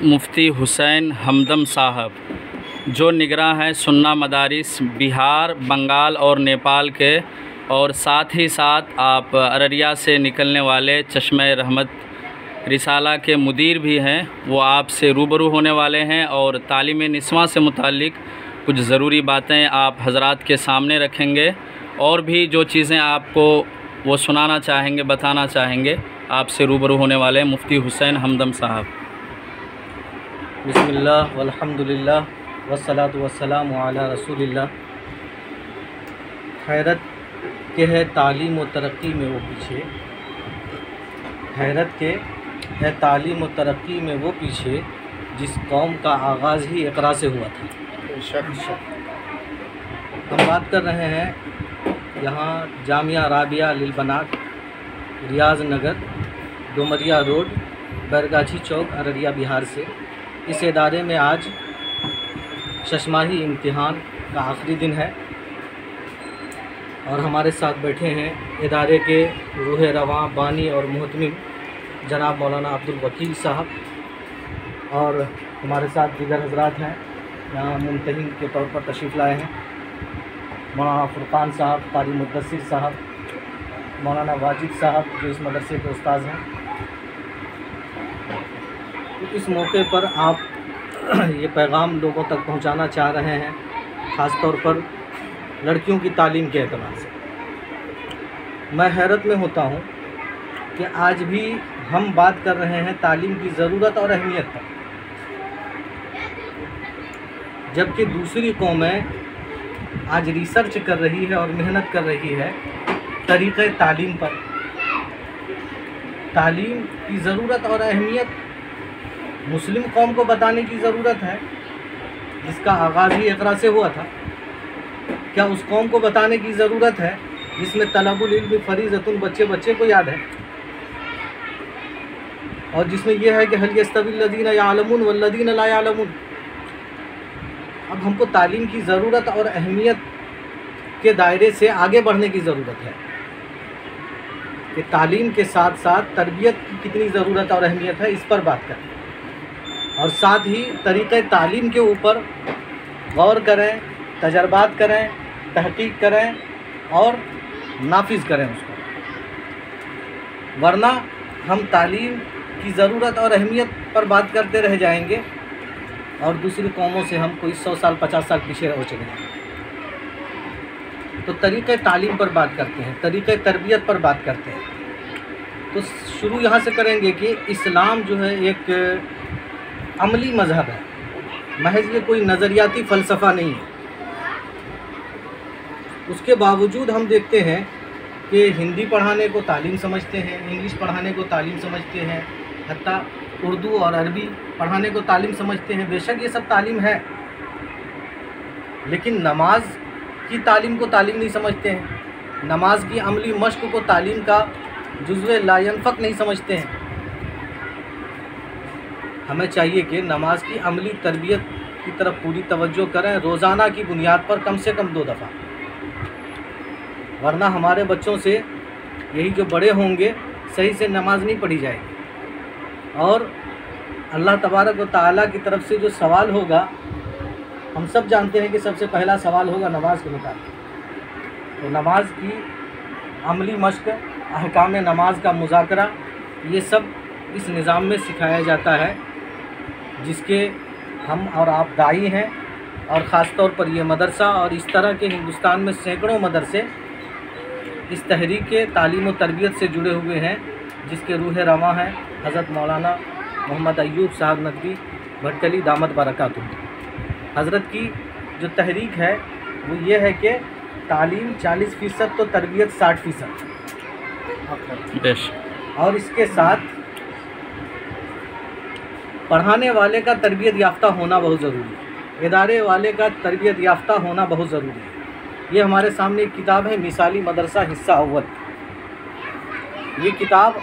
मुफ्ती हुसैन हमदम साहब जो निगरां हैं सुन्ना मदारिस बिहार, बंगाल और नेपाल के, और साथ ही साथ आप अररिया से निकलने वाले चश्मे रहमत रिसाला के मुदीर भी हैं। वो आपसे रूबरू होने वाले हैं और तालीम निस्वां से मुताल्लिक़ कुछ ज़रूरी बातें आप हज़रात के सामने रखेंगे और भी जो चीज़ें आपको वो सुनाना चाहेंगे, बताना चाहेंगे। आपसे रूबरू होने वाले हैं मुफ्ती हुसैन हमदम साहब। बिस्मिल्लाह वल्हम्दुलिल्लाह वस्सलातु वस्सलामु अला रसूलिल्लाह। हैरत के है तालीम व तरक्की में वो पीछे, हैरत के है तालीम व तरक्की में वो पीछे जिस कौम का आगाज़ ही इक़रा से हुआ था। हम बात कर रहे हैं यहाँ जामिया राबिया लिलबनात, रियाज नगर, डुमरिया रोड, बैरगाछी चौक, अररिया बिहार से। इस इदारे में आज शशमाही इम्तिहान का आखिरी दिन है और हमारे साथ बैठे हैं इदारे के रूह रवां, बानी और मुहतमिम जनाब मौलाना अब्दुल वकील साहब, और हमारे साथ दीगर हजरात हैं यहाँ मुमतहिन के तौर पर तशरीफ़ लाए हैं। मौलाना फ़ुरक़ान साहब, कारी मुद्दस्सिर साहब, मौलाना वाजिद साहब जो इस मदरसे के उस्ताद हैं। तो इस मौके पर आप ये पैगाम लोगों तक पहुंचाना चाह रहे हैं, ख़ास तौर पर लड़कियों की तालीम के एतबार से। मैं हैरत में होता हूं कि आज भी हम बात कर रहे हैं तालीम की ज़रूरत और अहमियत पर, जबकि दूसरी कौमें आज रिसर्च कर रही है और मेहनत कर रही है तरीक़े तालीम पर। तालीम की ज़रूरत और अहमियत मुस्लिम कौम को बताने की ज़रूरत है जिसका आगाज़ ही इक़रा से हुआ था। क्या उस कौम को बताने की ज़रूरत है जिसमें तलबुल इल्म फ़रीज़तुन बच्चे बच्चे को याद है, और जिसमें यह है कि हल यस्तविल लज़ीना यअलमून वल्लज़ीना ला यअलमून। अब हमको तालीम की ज़रूरत और अहमियत के दायरे से आगे बढ़ने की ज़रूरत है कि तालीम के साथ साथ तरबियत की कितनी ज़रूरत और अहमियत है, इस पर बात करें, और साथ ही तरीक़े तालीम के ऊपर गौर करें, तजर्बात करें, तहक़ीक़ करें और नाफिज़ करें उसको। वरना हम तालीम की ज़रूरत और अहमियत पर बात करते रह जाएंगे और दूसरी कौमों से हम कोई 100 साल 50 साल पीछे हो चले जाएंगे। तो तरीक़े तालीम पर बात करते हैं, तरीक़े तरबियत पर बात करते हैं। तो शुरू यहाँ से करेंगे कि इस्लाम जो है एक अमली मज़हब है, महज ये कोई नज़रियाती फ़लसफ़ा नहीं है। उसके बावजूद हम देखते हैं कि हिंदी पढ़ाने को तालीम समझते हैं, इंग्लिश पढ़ाने को तालीम समझते हैं, हत्ता उर्दू और अरबी पढ़ाने को तालीम समझते हैं। बेशक ये सब तालीम है, लेकिन नमाज की तालीम को तालीम नहीं समझते हैं, नमाज की अमली मश्क को तालीम का जुज़्व ला यनफ़क नहीं समझते हैं। हमें चाहिए कि नमाज की अमली तरबियत की तरफ पूरी तवज्जो करें, रोज़ाना की बुनियाद पर कम से कम 2 दफ़ा, वरना हमारे बच्चों से यही जो बड़े होंगे सही से नमाज नहीं पढ़ी जाएगी। और अल्लाह तबारक व तआला की तरफ से जो सवाल होगा, हम सब जानते हैं कि सबसे पहला सवाल होगा नमाज के मुताबिक। तो नमाज की अमली मश्क, अहकाम नमाज का मुज़ाकरा, ये सब इस निज़ाम में सिखाया जाता है जिसके हम और आप दाई हैं। और ख़ास तौर पर ये मदरसा और इस तरह के हिंदुस्तान में सैकड़ों मदरसे इस तहरीक तालीम व तरबियत से जुड़े हुए हैं, जिसके रूह रवां हैं हज़रत मौलाना मोहम्मद अय्यूब साहब नदवी भटकली दामत बरकातुहू। हज़रत की जो तहरीक है वो ये है कि तालीम 40% तो तरबियत 60%, और इसके साथ पढ़ाने वाले का तरबियत याफ्ता होना बहुत ज़रूरी है, इदारे वाले का तरबियत याफ्ता होना बहुत ज़रूरी है। ये हमारे सामने एक किताब है, मिसाली मदरसा हिस्सा अव्वल। ये किताब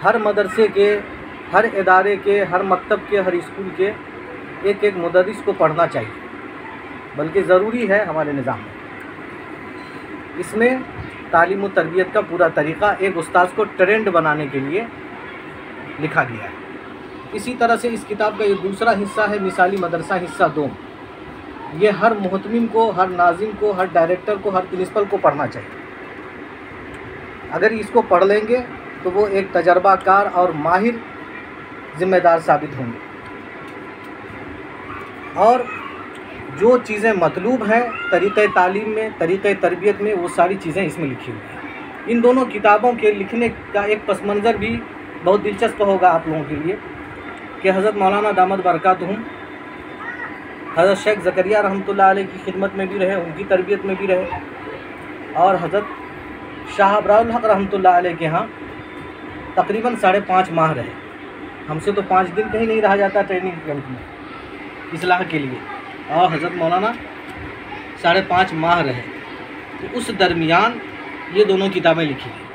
हर मदरसे के, हर इदारे के, हर मकतब के, हर स्कूल के एक एक मुदर्रिस को पढ़ना चाहिए, बल्कि ज़रूरी है हमारे निज़ाम में। इसमें तालीम व तरबियत का पूरा तरीक़ा एक उस्ताद को ट्रेंड बनाने के लिए लिखा गया है। इसी तरह से इस किताब का ये दूसरा हिस्सा है मिसाली मदरसा हिस्सा 2। ये हर मुहतमिम को, हर नाज़िम को, हर डायरेक्टर को, हर प्रिंसिपल को पढ़ना चाहिए। अगर इसको पढ़ लेंगे तो वो एक तजर्बाकार और माहिर ज़िम्मेदार साबित होंगे। और जो चीज़ें मतलूब हैं तरीक़े तालीम में, तरीक़े तरबियत में, वो सारी चीज़ें इसमें लिखी हुई हैं। इन दोनों किताबों के लिखने का एक पस मंज़र भी बहुत दिलचस्प होगा आप लोगों के लिए कि हज़रत मौलाना दामद बरकातुहुम हज़रत शेख ज़करिया रहमतुल्लाह अलैह की खिदमत में भी रहे, उनकी तरबियत में भी रहे, और हज़रत शाह अबराउल हक़ रहमतुल्लाह अलैह के यहाँ तकरीबन 5.5 माह रहे। हमसे तो 5 दिन कहीं नहीं रहा जाता ट्रेनिंग कैंप में इस्लाह के लिए, और हज़रत मौलाना 5.5 माह रहे। तो उस दरमियान ये दोनों किताबें लिखी गई।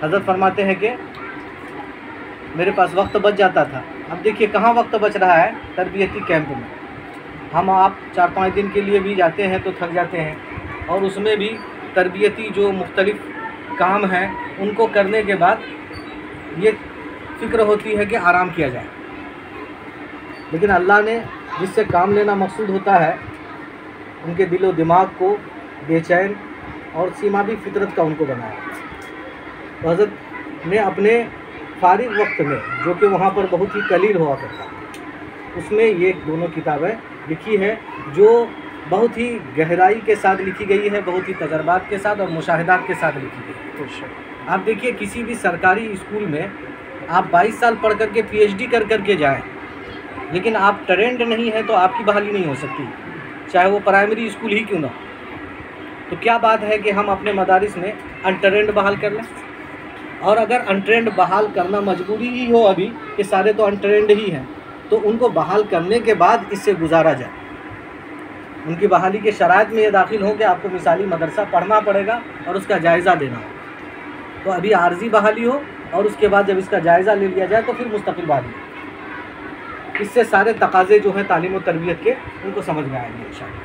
हज़रत फरमाते हैं कि मेरे पास वक्त बच जाता था। अब देखिए कहाँ वक्त बच रहा है, तरबियती कैंप में। हम आप 4-5 दिन के लिए भी जाते हैं तो थक जाते हैं, और उसमें भी तरबियती जो मुख्तलिफ़ काम हैं उनको करने के बाद ये फ़िक्र होती है कि आराम किया जाए। लेकिन अल्लाह ने जिससे काम लेना मकसूद होता है उनके दिलो दिमाग को बेचैन और सीमावी फितरत का उनको बनाया। तो हज़रत ने अपने फारिग वक्त में, जो कि वहाँ पर बहुत ही कलील हुआ करता, उसमें ये दोनों किताबें लिखी है जो बहुत ही गहराई के साथ लिखी गई है, बहुत ही तजर्बात के साथ और मुशाहिदात के साथ लिखी गई है। आप देखिए किसी भी सरकारी स्कूल में आप 22 साल पढ़ करके PhD कर करके जाएं, लेकिन आप ट्रेंड नहीं है तो आपकी बहाली नहीं हो सकती, चाहे वो प्राइमरी स्कूल ही क्यों ना। तो क्या बात है कि हम अपने मदारिस में अनट्रेंड बहाल कर लें, और अगर अनट्रेंड बहाल करना मजबूरी ही हो अभी कि सारे तो अनट्रेंड ही हैं, तो उनको बहाल करने के बाद इससे गुजारा जाए। उनकी बहाली के शराइत में ये दाखिल हो कि आपको मिसाली मदरसा पढ़ना पड़ेगा और उसका जायज़ा देना हो। तो अभी आर्जी बहाली हो और उसके बाद जब इसका जायज़ा ले लिया जाए तो फिर मुस्तकिल बहाली। इससे सारे तकाज़े जो हैं तालीम और तरबियत के उनको समझ में आएंगे इंशाअल्लाह।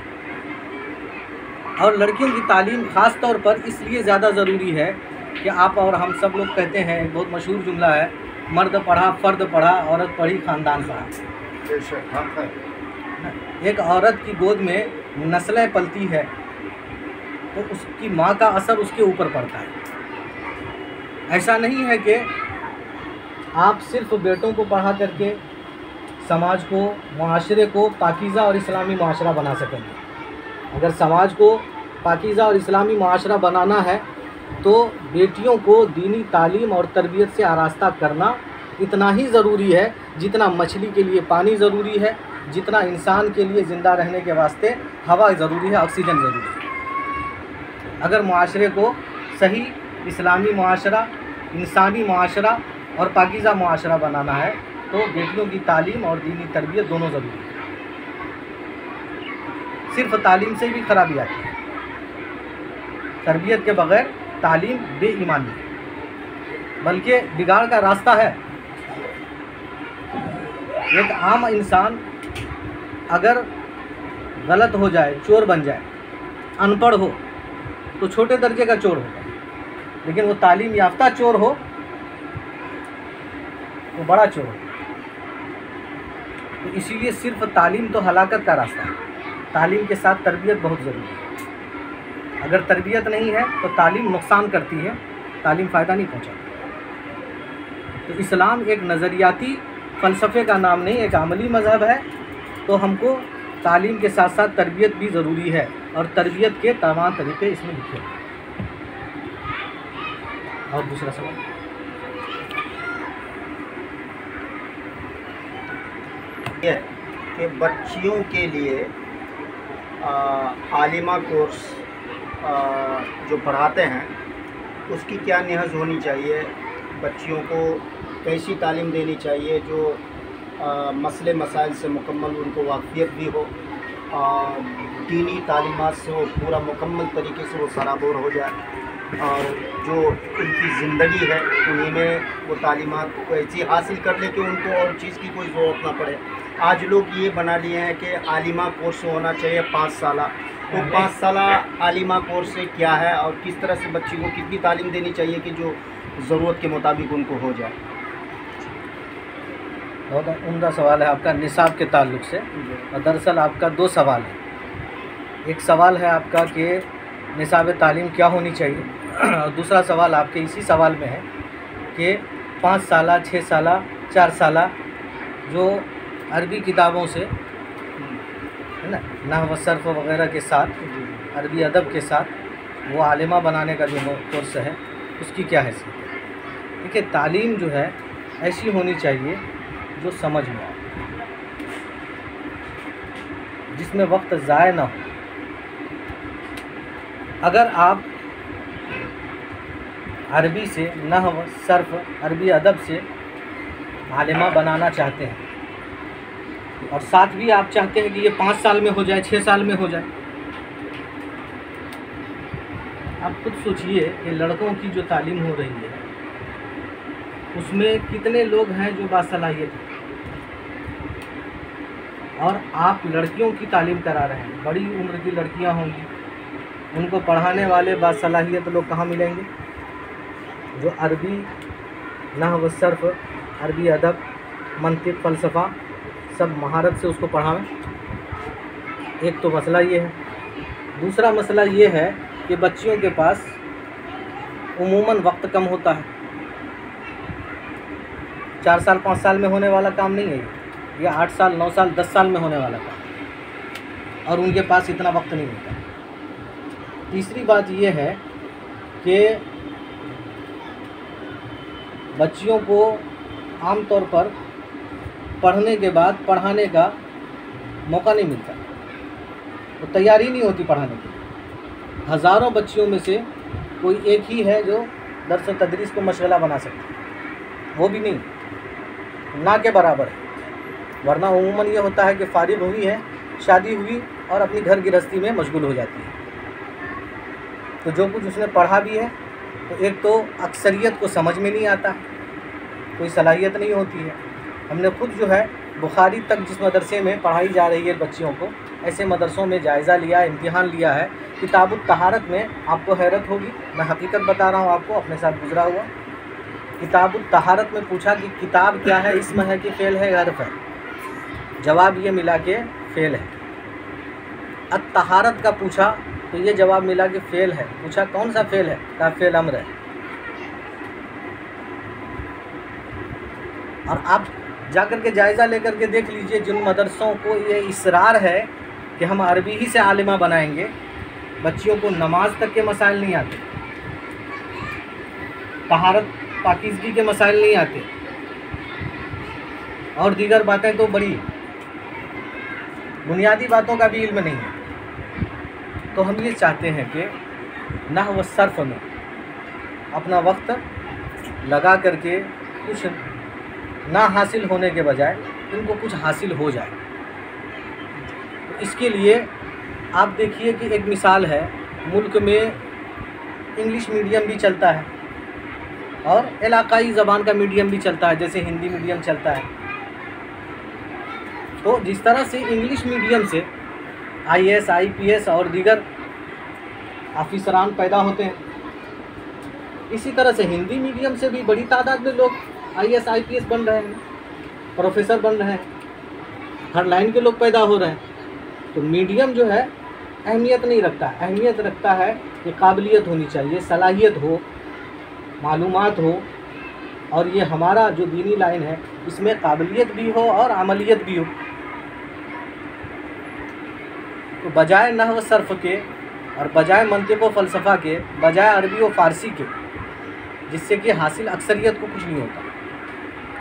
और लड़कियों की तालीम ख़ास तौर पर इसलिए ज़्यादा ज़रूरी है कि आप और हम सब लोग कहते हैं, एक बहुत मशहूर जुमला है, मर्द पढ़ा फ़र्द पढ़ा, औरत पढ़ी ख़ानदान पढ़ा। एक औरत की गोद में नस्लें पलती है तो उसकी माँ का असर उसके ऊपर पड़ता है। ऐसा नहीं है कि आप सिर्फ बेटों को पढ़ा करके समाज को, मुआशरे को पाकीज़ा और इस्लामी मुआशरा बना सकेंगे। अगर समाज को पाकीज़ा और इस्लामी मुआशरा बनाना है तो बेटियों को दीनी तालीम और तरबियत से आरास्ता करना इतना ही ज़रूरी है जितना मछली के लिए पानी ज़रूरी है, जितना इंसान के लिए ज़िंदा रहने के वास्ते हवा ज़रूरी है, ऑक्सीजन ज़रूरी है। अगर मुआशरे को सही इस्लामी मुआशरा, इंसानी मुआशरा और पाकीज़ा मुआशरा बनाना है तो बेटियों की तालीम और दीनी तरबियत दोनों ज़रूरी है। सिर्फ तालीम से भी खराबी आती है, तरबियत के बग़ैर तालीम बेईमानी है, बल्कि बिगाड़ का रास्ता है। एक आम इंसान अगर गलत हो जाए, चोर बन जाए, अनपढ़ हो तो छोटे दर्जे का चोर होगा, लेकिन वो तालीम याफ्ता चोर हो वो बड़ा चोर हो। तो इसीलिए सिर्फ तालीम तो हलाकत का रास्ता है, तालीम के साथ तरबियत बहुत ज़रूरी है। अगर तरबियत नहीं है तो तालीम नुकसान करती है, तालीम फ़ायदा नहीं पहुँचाती। तो इस्लाम एक नज़रियाती फ़लसफ़े का नाम नहीं, एक अमली मज़हब है। तो हमको तालीम के साथ साथ तरबियत भी ज़रूरी है, और तरबियत के तमाम तरीक़े इसमें लिखे हैं। और दूसरा सवाल, यह कि बच्चियों के लिए आलिमा कोर्स जो पढ़ाते हैं उसकी क्या निहज़ होनी चाहिए, बच्चियों को कैसी तालीम देनी चाहिए जो मसले मसाइल से मुकम्मल उनको वाक़फ़ियत भी हो, दीनी तालीमात से वो पूरा मुकम्मल तरीके से वो सराबोर हो जाए, और जो उनकी ज़िंदगी है उन्हीं में वो तालीमात को ऐसी हासिल कर ले कि उनको और चीज़ की कोई ज़रूरत ना पड़े। आज लोग ये बना लिए हैं कि आलिमा कोर्स होना चाहिए 5 साल। तो 5 साल आलिमा कोर्स से क्या है और किस तरह से बच्ची को कितनी तालीम देनी चाहिए कि जो ज़रूरत के मुताबिक उनको हो जाए। बहुत उम्दा सवाल है आपका निसाब के ताल्लुक़ से। और दरअसल आपका 2 सवाल है। एक सवाल है आपका कि निसाब तालीम क्या होनी चाहिए, और दूसरा सवाल आपके इसी सवाल में है कि 5 साल, 6 साल, 4 साल जो अरबी किताबों से है ना, नहव सर्फ वगैरह के साथ, अरबी अदब के साथ वो आलिमा बनाने का जो कोर्स है उसकी क्या हैसियत है। देखिए, तालीम जो है ऐसी होनी चाहिए जो समझ में आए, जिसमें वक्त ज़ाय ना हो। अगर आप अरबी से नहव सर्फ, अरबी अदब से आलिमा बनाना चाहते हैं और साथ भी आप चाहते हैं कि ये 5 साल में हो जाए, 6 साल में हो जाए, आप खुद सोचिए कि लड़कों की जो तालीम हो रही है उसमें कितने लोग हैं जो बासलाहियत हैं, और आप लड़कियों की तालीम करा रहे हैं। बड़ी उम्र की लड़कियां होंगी, उनको पढ़ाने वाले बासलाहियत लोग कहाँ मिलेंगे जो अरबी नहव सर्फ, अरबी अदब, मंतिक, फ़लसफ़ा सब महारत से उसको पढ़ावें। एक तो मसला ये है। दूसरा मसला ये है कि बच्चियों के पास उमूमन वक्त कम होता है। 4 साल 5 साल में होने वाला काम नहीं है ये 8 साल 9 साल 10 साल में होने वाला काम, और उनके पास इतना वक्त नहीं होता। तीसरी बात ये है कि बच्चियों को आम तौर पर पढ़ने के बाद पढ़ाने का मौका नहीं मिलता, तो तैयारी नहीं होती पढ़ाने की। हज़ारों बच्चियों में से कोई एक ही है जो दर्स तदरीस को मशगला बना सकता है, वो भी नहीं, ना के बराबर है। वरना उमूमन ये होता है कि फ़ारिग हुई है, शादी हुई और अपनी घर गृहस्थी में मशगूल हो जाती है। तो जो कुछ उसने पढ़ा भी है तो एक तो अक्सरियत को समझ में नहीं आता, कोई सलाहियत नहीं होती है। हमने खुद जो है बुखारी तक जिस मदरसे में पढ़ाई जा रही है बच्चियों को, ऐसे मदरसों में जायज़ा लिया, इम्तिहान लिया है। किताबुत तहारत में आपको हैरत होगी, मैं हकीकत बता रहा हूँ आपको, अपने साथ गुजरा हुआ। किताबुत तहारत में पूछा कि किताब क्या है, इसम है कि फ़ेल है, हर्फ है? जवाब ये मिला कि फ़ेल है। अब तहारत का पूछा तो ये जवाब मिला कि फ़ेल है। पूछा कौन सा फ़ेल है? कहा फ़ेल अम्र है। और आप जाकर के जायज़ा लेकर के देख लीजिए, जिन मदरसों को ये इसरार है कि हम अरबी ही से आलिमा बनाएंगे, बच्चियों को नमाज तक के मसाइल नहीं आते, तहारत पाकीज़गी के मसाइल नहीं आते, और दीगर बातें तो बड़ी बुनियादी बातों का भी इल्म नहीं है। तो हम ये चाहते हैं कि नहव सर्फ में अपना वक्त लगा करके कुछ ना हासिल होने के बजाय इनको कुछ हासिल हो जाए। तो इसके लिए आप देखिए कि एक मिसाल है, मुल्क में इंग्लिश मीडियम भी चलता है और इलाकाई ज़बान का मीडियम भी चलता है, जैसे हिंदी मीडियम चलता है। तो जिस तरह से इंग्लिश मीडियम से IAS, IPS और दीगर ऑफिसरान पैदा होते हैं, इसी तरह से हिंदी मीडियम से भी बड़ी तादाद में लोग IAS, IPS बन रहे हैं, प्रोफेसर बन रहे हैं, हर लाइन के लोग पैदा हो रहे हैं। तो मीडियम जो है अहमियत नहीं रखता, अहमियत रखता है कि काबिलियत होनी चाहिए, सलाहियत हो, मालूमात हो, और ये हमारा जो दीनी लाइन है इसमें काबिलियत भी हो और अमलियत भी हो। तो बजाय नहव सर्फ के और बजाय मंतिक़ व फ़लसफ़ा के, बजाय अरबी व फ़ारसी के, जिससे कि हासिल अक्सरियत को कुछ नहीं होता।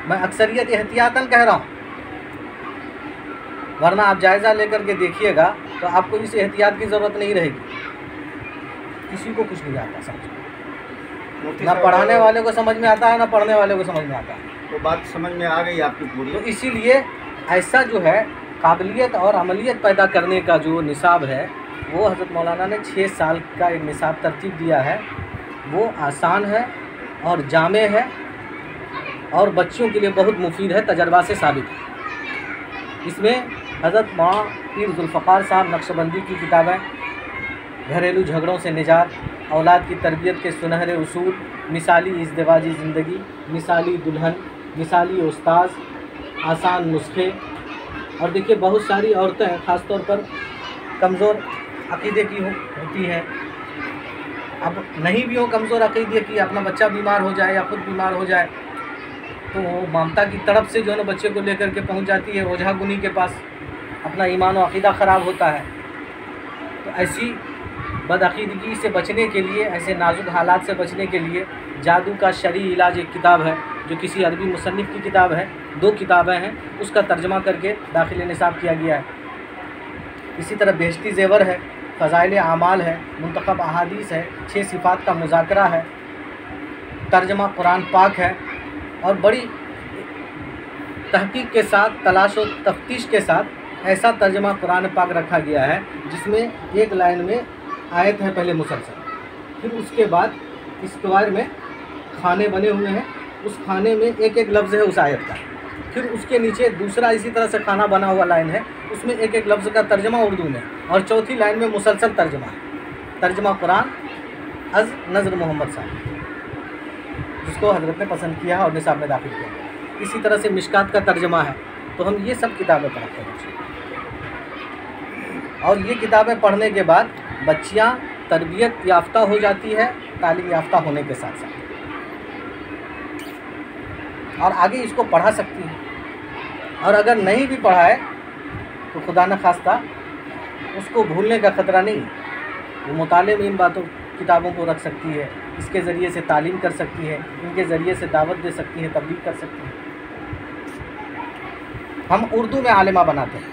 मैं अक्सरियत एहतियातन कह रहा हूँ, वरना आप जायज़ा लेकर के देखिएगा तो आपको इस एहतियात की ज़रूरत नहीं रहेगी। किसी को कुछ नहीं आता समझ, ना पढ़ाने वाले को समझ में आता है, ना पढ़ने वाले को समझ में आता है। तो बात समझ में आ गई आपकी पूरी। तो इसीलिए ऐसा जो है काबिलियत और अमलियत पैदा करने का जो निसाब है वो हज़रत मौलाना ने 6 साल का एक निसाब तरतीब दिया है। वो आसान है और जामे है और बच्चियों के लिए बहुत मुफीद है, तजर्बा से साबित है। इसमें हज़रत मौलाना पीर ज़ुल्फ़कार साहब नक्शबंदी की किताबें, घरेलू झगड़ों से निजात, औलाद की तरबियत के सुनहरे उसूल, मिसाली इज़्दिवाजी ज़िंदगी, मिसाली दुल्हन, मिसाली उस्ताज़, आसान नुस्खे। और देखिए बहुत सारी औरतें हैं ख़ास तौर पर कमज़ोर अक़ीदे की होती हैं, अब नहीं भी हो कमज़ोर अक़ीदे की, अपना बच्चा बीमार हो जाए या खुद बीमार हो जाए तो वो ममता की तड़प से जो है ना बच्चे को लेकर के पहुंच जाती है ओझा गुनी के पास, अपना ईमान और अक़ीदा ख़राब होता है। तो ऐसी बदअक़ीदगी से बचने के लिए, ऐसे नाजुक हालात से बचने के लिए जादू का शरई इलाज एक किताब है जो किसी अरबी मुसन्निफ़ की किताब है, 2 किताबें हैं, उसका तर्जमा करके दाखिल निसाब किया गया है। इसी तरह बेहश्ती ज़ेवर है, फ़ज़ाइल आमाल है, मुंतखब अहादीस है, 6 सिफ़ात का मुज़ाकरा है, तर्जमा कुरान पाक है और बड़ी तहक़ीक़ के साथ, तलाश और तफ्तीश के साथ ऐसा तर्जमा कुरान पाक रखा गया है जिसमें एक लाइन में आयत है पहले मुसलसल, फिर उसके बाद स्क्वायर में खाने बने हुए हैं, उस खाने में एक एक लफ्ज़ है उस आयत का, फिर उसके नीचे दूसरा इसी तरह से खाना बना हुआ लाइन है, उसमें एक एक लफ्ज़ का तर्जमा उर्दू में, और चौथी लाइन में मुसलसल तर्जमा है, तर्जमा कुरान अज़ नज़र मोहम्मद साहब, जिसको हज़रत ने पसंद किया और निसाब में दाखिल किया। इसी तरह से मिशकात का तर्जमा है। तो हम ये सब किताबें पढ़ते हैं और ये किताबें पढ़ने के बाद बच्चियाँ तरबियत याफ्ता हो जाती है, तालीम याफ्ता होने के साथ साथ, और आगे इसको पढ़ा सकती है। और अगर नहीं भी पढ़ाए तो खुदा न खास्ता उसको भूलने का ख़तरा नहीं, वो मुताले में इन बातों किताबों को रख सकती है, इसके ज़रिए से तालीम कर सकती है, इनके ज़रिए से दावत दे सकती है, तबलीग कर सकती है। हम उर्दू में आलिमा बनाते हैं,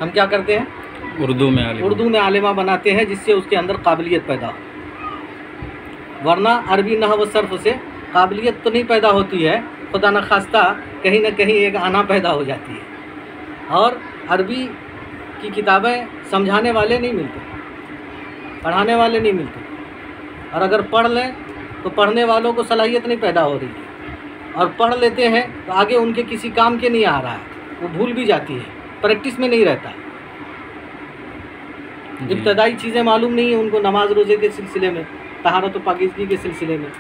हम क्या करते हैं? उर्दू में आलिमा बनाते हैं जिससे उसके अंदर काबिलियत पैदा हो, वरना अरबी नहव व सर्फ़ से काबिलियत तो नहीं पैदा होती है, खुदा न खास्ता कहीं ना कहीं एक आना पैदा हो जाती है। और अरबी की किताबें समझाने वाले नहीं मिलते, पढ़ाने वाले नहीं मिलते, और अगर पढ़ लें तो पढ़ने वालों को सलाहियत नहीं पैदा हो रही है, और पढ़ लेते हैं तो आगे उनके किसी काम के नहीं आ रहा है, वो भूल भी जाती है, प्रैक्टिस में नहीं रहता है। इब्तदाई चीज़ें मालूम नहीं है उनको, नमाज रोज़े के सिलसिले में, तहारत व पाकीज़गी के सिलसिले में,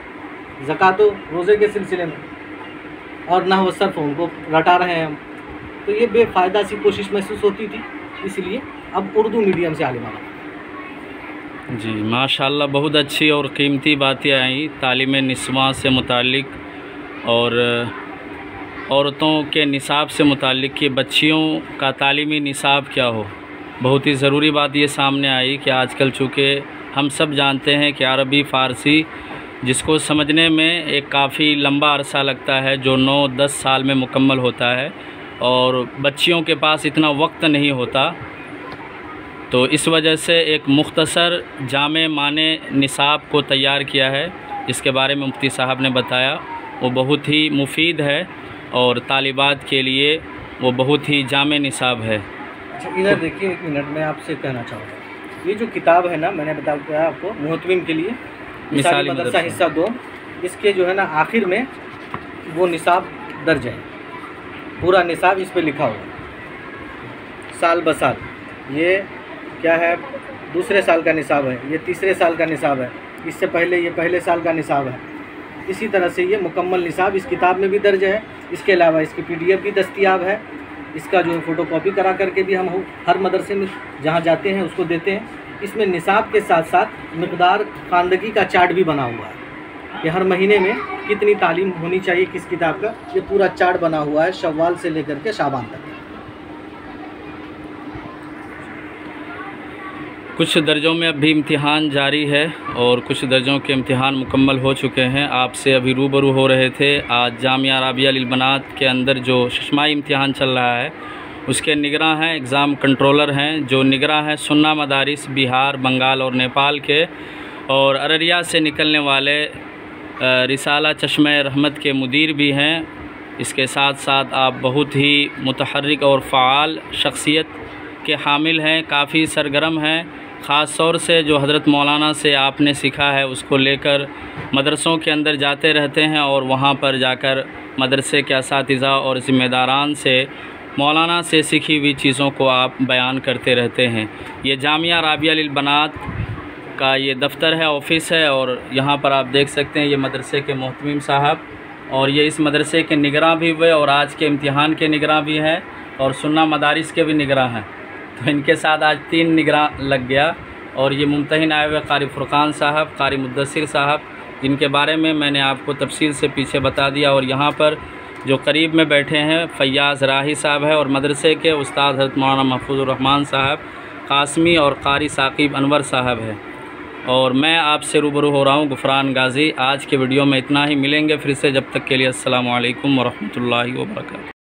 ज़कात व रोज़े के सिलसिले में, और नहव सर्फ़ उनको रटा रहे हैं हम। तो ये बेफ़ायदा सी कोशिश महसूस होती थी, इसलिए अब उर्दू मीडियम से आलिमा बना। जी माशाल्लाह, बहुत अच्छी और कीमती बातें आई तालीम निस्वां से मुताल्लिक़ और औरतों के निसाब से मुताल्लिक़ कि बच्चियों का तालीमी निसाब क्या हो। बहुत ही ज़रूरी बात ये सामने आई कि आजकल चूँकि हम सब जानते हैं कि अरबी फ़ारसी जिसको समझने में एक काफ़ी लंबा अरसा लगता है, जो 9-10 साल में मुकम्मल होता है, और बच्चियों के पास इतना वक्त नहीं होता, तो इस वजह से एक मुख्तसर जामे माने निसाब को तैयार किया है, जिसके बारे में मुफ्ती साहब ने बताया। वो बहुत ही मुफीद है और तालिबात के लिए वो बहुत ही जामे निसाब है। अच्छा इधर देखिए, 1 मिनट में आपसे कहना चाहूँगा, ये जो किताब है ना, मैंने बताया आपको मुहतमिम के लिए मिसाली मदरसा हिस्सा 2, इसके जो है ना आखिर में वो निसाब दर्ज है, पूरा निसाब इस पे लिखा हुआ साल ब साल। ये क्या है, दूसरे साल का निसाब है, ये तीसरे साल का निसाब है, इससे पहले ये पहले साल का निसाब है। इसी तरह से ये मुकम्मल निसाब इस किताब में भी दर्ज है। इसके अलावा इसकी PDF भी दस्तयाब है, इसका जो फ़ोटो कॉपी करा करके भी हम हर मदरसे में जहाँ जाते हैं उसको देते हैं। इसमें निसाब के साथ साथ मिक़दार ख़वानदगी का चार्ट भी बना हुआ है कि हर महीने में कितनी तालीम होनी चाहिए किस किताब का, ये पूरा चार्ट बना हुआ है शव्वाल से लेकर के शाबान तक। कुछ दर्जों में अभी इम्तिहान जारी है और कुछ दर्जों के इम्तिहान मुकम्मल हो चुके हैं। आपसे अभी रूबरू हो रहे थे। आज जामिया राबिया लिल बनात के अंदर जो शशमाई इम्तिहान चल रहा है उसके निगरां हैं, एग्ज़ाम कंट्रोलर हैं, जो निगरां हैं सुन्ना मदारिस बिहार, बंगाल और नेपाल के, और अररिया से निकलने वाले रिसाला चश्मे रहमत के मुदीर भी हैं। इसके साथ साथ आप बहुत ही मुतहर्रिक और फ़ाल शख्सियत के हामिल हैं, काफ़ी सरगर्म हैं। ख़ास तौर से जो हज़रत मौलाना से आपने सीखा है उसको लेकर मदरसों के अंदर जाते रहते हैं और वहाँ पर जाकर मदरसे के असातिज़ा और ज़िम्मेदारान से मौलाना से सीखी हुई चीज़ों को आप बयान करते रहते हैं। ये जामिया राबिया लिल बनात का ये दफ़्तर है, ऑफ़िस है, और यहाँ पर आप देख सकते हैं ये मदरसे के मोहतमिम साहब और ये इस मदरसे के निगरां भी हुए और आज के इम्तिहान के निगरां भी हैं और सुन्ना मदारिस के भी निगरां हैं। तो इनके साथ आज 3 निगरां लग गया। और ये मुम्तहिन आए हुए कारी फ़ुरक़ान साहब, कारी मुद्दसिर साहब, जिनके बारे में मैंने आपको तफसील से पीछे बता दिया। और यहाँ पर जो करीब में बैठे हैं फ़याज़ राही साहब है और मदरसे के उस्ताद हज़रत मौलाना महफूज़ुर रहमान साहब कासमी और कारी साकिब अनवर साहब है। और मैं आपसे रूबरू हो रहा हूँ गुफ़रान गाज़ी। आज के वीडियो में इतना ही, मिलेंगे फिर से, जब तक के लिए अस्सलामु अलैकुम वरहमतुल्लाहि वबरकातुहू।